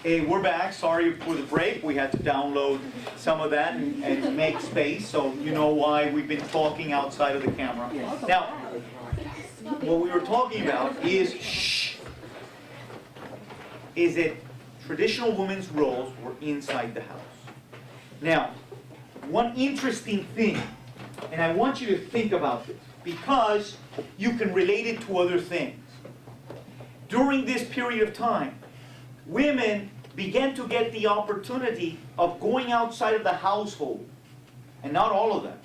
Hey, we're back. Sorry for the break. We had to download some of that and make space, so you know why we've been talking outside of the camera. Now, what we were talking about is that traditional women's roles were inside the house. Now, one interesting thing, and I want you to think about this, because you can relate it to other things. During this period of time, women began to get the opportunity of going outside of the household. And not all of them.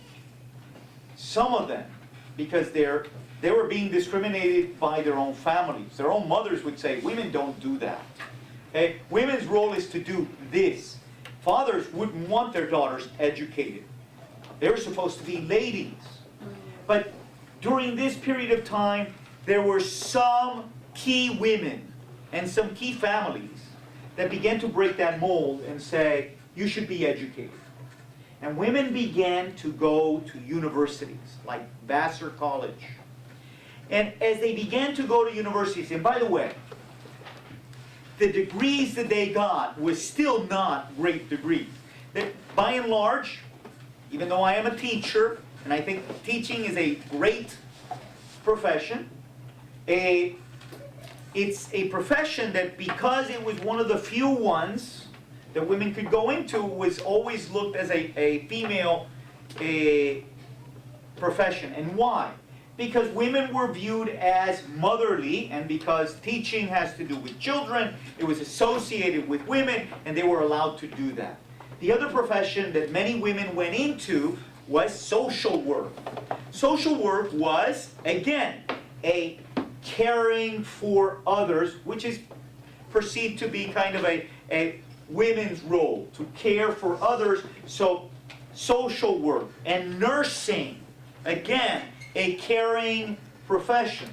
Some of them, because they were being discriminated by their own families. Their own mothers would say, women don't do that. Okay? Women's role is to do this. Fathers wouldn't want their daughters educated. They were supposed to be ladies. But during this period of time, there were some key women and some key families that began to break that mold and say, you should be educated. And women began to go to universities, like Vassar College. And as they began to go to universities, and by the way, the degrees that they got was still not great degrees. That, by and large, even though I am a teacher, and I think teaching is a great profession, it's a profession that, because it was one of the few ones that women could go into, was always looked as a female profession. And why? Because women were viewed as motherly, and because teaching has to do with children, it was associated with women, and they were allowed to do that. The other profession that many women went into was social work. Social work was, again, a caring for others, which is perceived to be kind of a women's role, to care for others. So social work and nursing, again, a caring profession.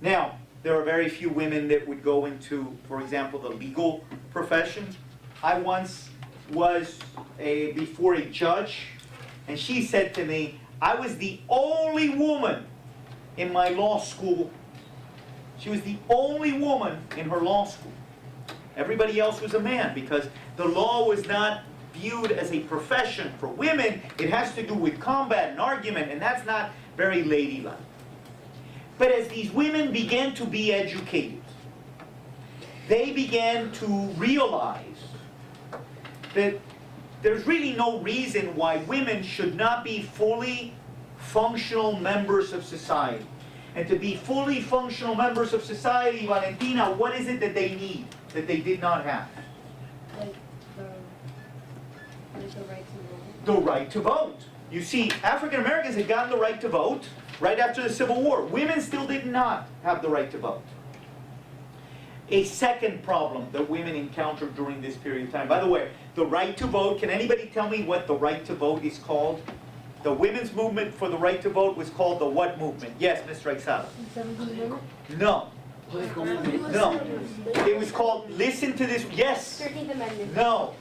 Now, there are very few women that would go into, for example, the legal profession. I once was before a judge, and she said to me, I was the only woman in my law school. She was the only woman in her law school. Everybody else was a man, because the law was not viewed as a profession for women. It has to do with combat and argument, and that's not very ladylike. But as these women began to be educated, they began to realize that there's really no reason why women should not be fully functional members of society. And to be fully functional members of society, Valentina, what is it that they need that they did not have? Like the right to vote. The right to vote. You see, African Americans had gotten the right to vote right after the Civil War. Women still did not have the right to vote. A second problem that women encountered during this period of time. By the way, the right to vote, can anybody tell me what the right to vote is called? The women's movement for the right to vote was called the what movement? Yes, Ms. Rexada. No. No. It was called, listen to this, yes. 13th Amendment. No.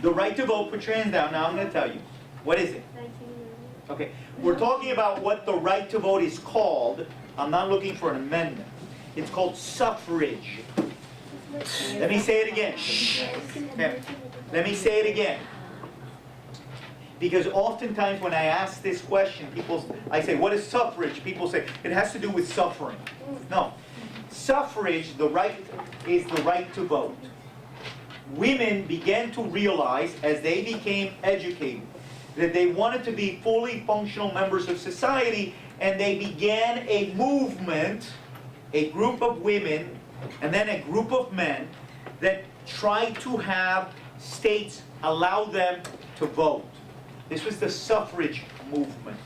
The right to vote, put your hands down, now I'm going to tell you. What is it? 19th Okay, we're talking about what the right to vote is called. I'm not looking for an amendment. It's called suffrage. Let me say it again. Shh. Okay. Let me say it again. Because oftentimes when I ask this question, I say, what is suffrage? People say, it has to do with suffering. No. Suffrage, is the right to vote. Women began to realize, as they became educated, that they wanted to be fully functional members of society, and they began a movement, a group of women, and then a group of men, that tried to have states allow them to vote. This was the suffrage movement.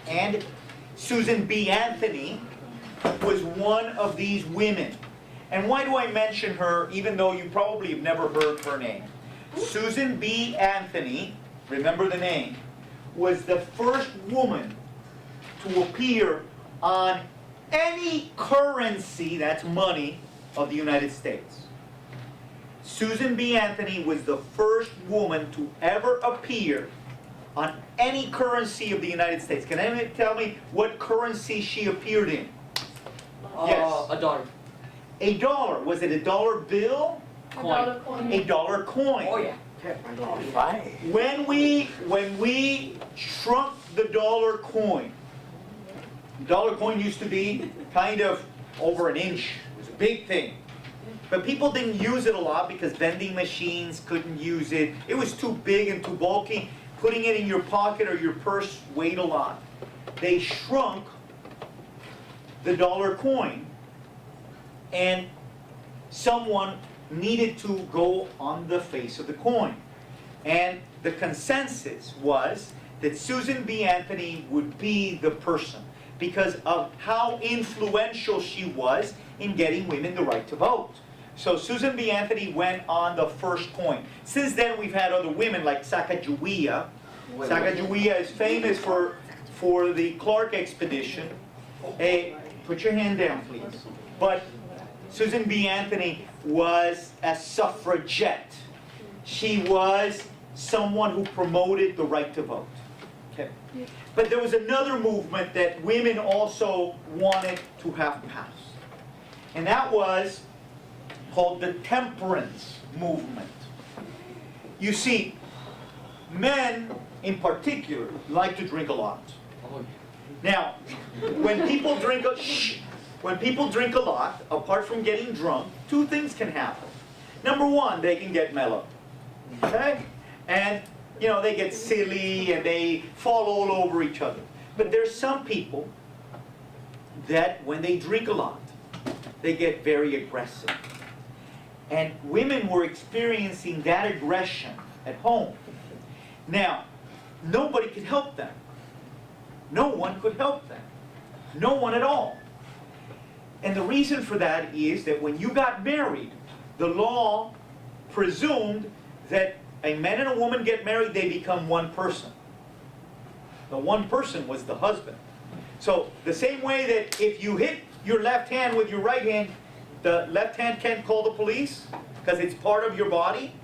And Susan B. Anthony was one of these women. And why do I mention her, even though you probably have never heard her name? Susan B. Anthony, remember the name, was the first woman to appear on any currency, that's money, of the United States. Susan B. Anthony was the first woman to ever appear on any currency of the United States. Can anyone tell me what currency she appeared in? Yes. A dollar. a dollar. Was it a dollar bill? $1 coin. A dollar coin. Oh, yeah. Right. When we shrunk the dollar coin used to be kind of over an inch. It was a big thing. But people didn't use it a lot because vending machines couldn't use it. It was too big and too bulky. Putting it in your pocket or your purse weighed a lot. They shrunk the dollar coin, and someone needed to go on the face of the coin. And the consensus was that Susan B. Anthony would be the person because of how influential she was in getting women the right to vote. So Susan B. Anthony went on the first coin. Since then, we've had other women like Sacagawea. Sacagawea is famous for the Clark expedition. Hey, put your hand down, please. But Susan B. Anthony was a suffragette. She was someone who promoted the right to vote. Okay. But there was another movement that women also wanted to have passed. And that was called the temperance movement. You see, men in particular like to drink a lot. Now, when people drink a lot, apart from getting drunk, two things can happen. Number one, they can get mellow. Okay? And, you know, they get silly and they fall all over each other. But there's some people that when they drink a lot, they get very aggressive. And women were experiencing that aggression at home. Now, nobody could help them. No one could help them. No one at all. And the reason for that is that when you got married, the law presumed that a man and a woman get married, they become one person. The one person was the husband. So the same way that if you hit your left hand with your right hand, the left hand can't call the police because it's part of your body.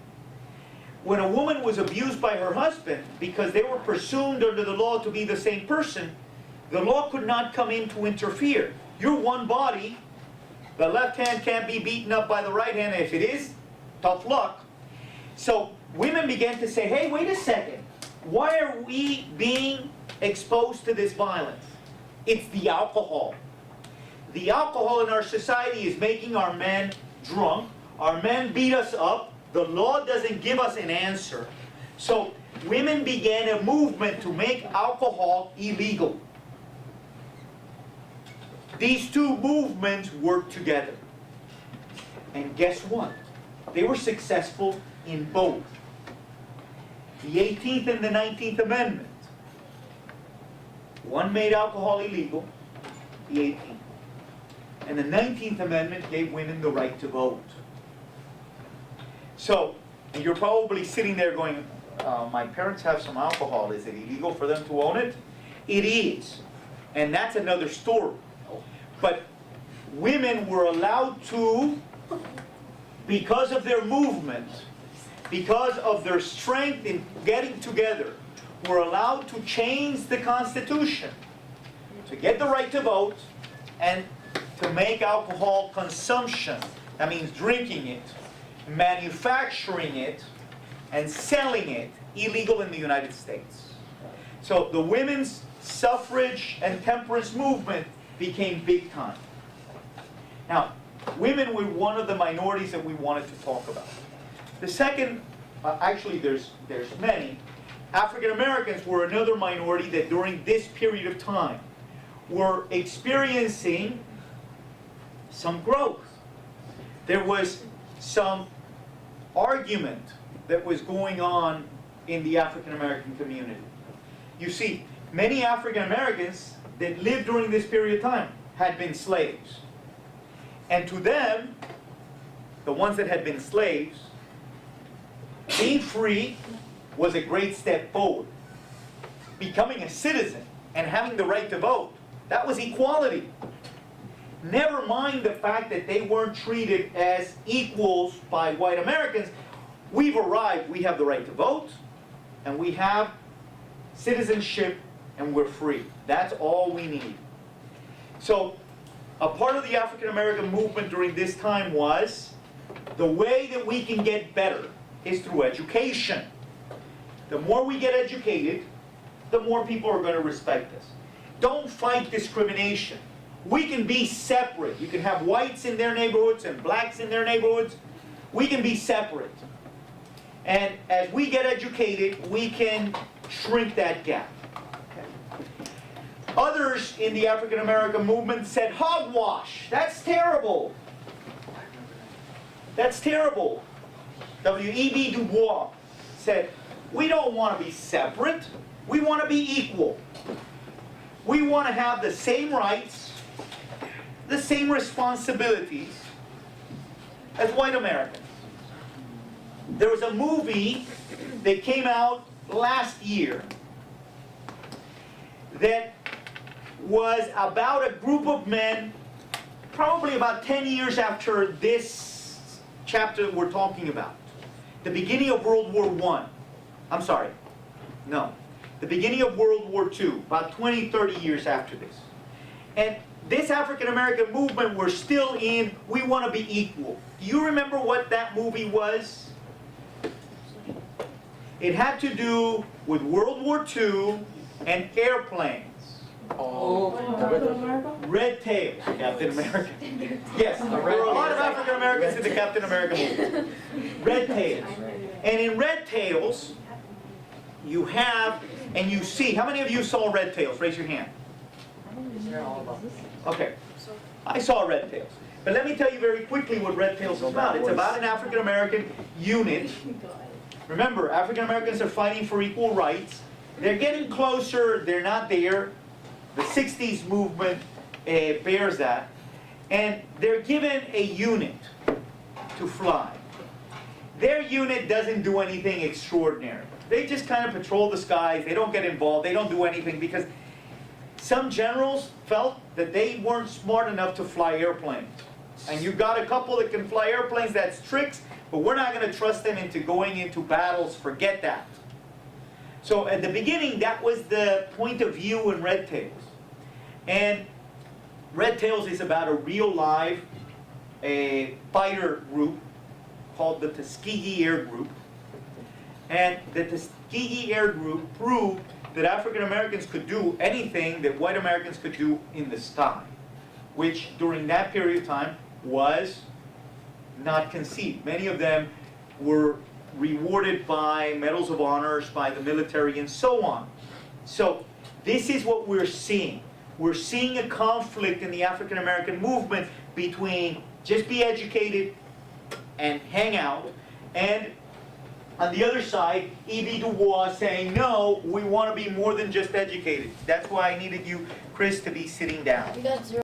When a woman was abused by her husband because they were presumed under the law to be the same person, the law could not come in to interfere. You're one body. The left hand can't be beaten up by the right hand. If it is, tough luck. So women began to say, hey, wait a second. Why are we being exposed to this violence? It's the alcohol. The alcohol in our society is making our men drunk. Our men beat us up. The law doesn't give us an answer. So women began a movement to make alcohol illegal. These two movements worked together. And guess what? They were successful in both. The 18th and the 19th Amendment. One made alcohol illegal, the 18th. And the 19th Amendment gave women the right to vote. So, and you're probably sitting there going, my parents have some alcohol. Is it illegal for them to own it? It is. And that's another story. But women were allowed to, because of their movement, because of their strength in getting together, were allowed to change the Constitution to get the right to vote and to make alcohol consumption, that means drinking it, manufacturing it, and selling it illegal in the United States. So the women's suffrage and temperance movement became big time. Now, women were one of the minorities that we wanted to talk about. The second, actually there's many, African Americans were another minority that during this period of time were experiencing some growth. There was some argument that was going on in the African American community. You see, many African Americans that lived during this period of time had been slaves. And to them, the ones that had been slaves, being free was a great step forward. Becoming a citizen and having the right to vote, that was equality. Never mind the fact that they weren't treated as equals by white Americans. We've arrived, we have the right to vote, and we have citizenship, and we're free. That's all we need. So, a part of the African American movement during this time was the way that we can get better is through education. The more we get educated, the more people are going to respect us. Don't fight discrimination. We can be separate. You can have whites in their neighborhoods and blacks in their neighborhoods. We can be separate. And as we get educated, we can shrink that gap. Others in the African American movement said, hogwash, that's terrible. That's terrible. W.E.B. Du Bois said, we don't want to be separate, we want to be equal. We want to have the same rights, the same responsibilities as white Americans. There was a movie that came out last year that was about a group of men, probably about 10 years after this chapter that we're talking about. The beginning of World War I. I'm sorry, no. The beginning of World War II, about 20, 30 years after this. And this African American movement, we're still in, we want to be equal. Do you remember what that movie was? It had to do with World War II and airplanes. Red Tails, Captain America. Yes, there were a lot of African Americans in the Captain America movement. Red Tails. And in Red Tails, you have, and you see, how many of you saw Red Tails? Raise your hand. Okay. I saw Red Tails. But let me tell you very quickly what Red Tails is about. It's about an African American unit. Remember, African Americans are fighting for equal rights. They're getting closer, they're not there. The 60s movement bears that. And they're given a unit to fly. Their unit doesn't do anything extraordinary. They just kind of patrol the skies, they don't get involved, they don't do anything because some generals felt that they weren't smart enough to fly airplanes. And you've got a couple that can fly airplanes, that's tricks, but we're not going to trust them into going into battles, forget that. So at the beginning, that was the point of view in Red Tails. And Red Tails is about a real live fighter group called the Tuskegee Air Group. And the Tuskegee Air Group proved that African Americans could do anything that white Americans could do in the sky, which during that period of time was not conceived. Many of them were rewarded by medals of honors by the military and so on. So this is what we're seeing. We're seeing a conflict in the African American movement between just be educated and hang out, and on the other side, E.B. Du Bois saying, no, we want to be more than just educated. That's why I needed you, Chris, to be sitting down. You got 0.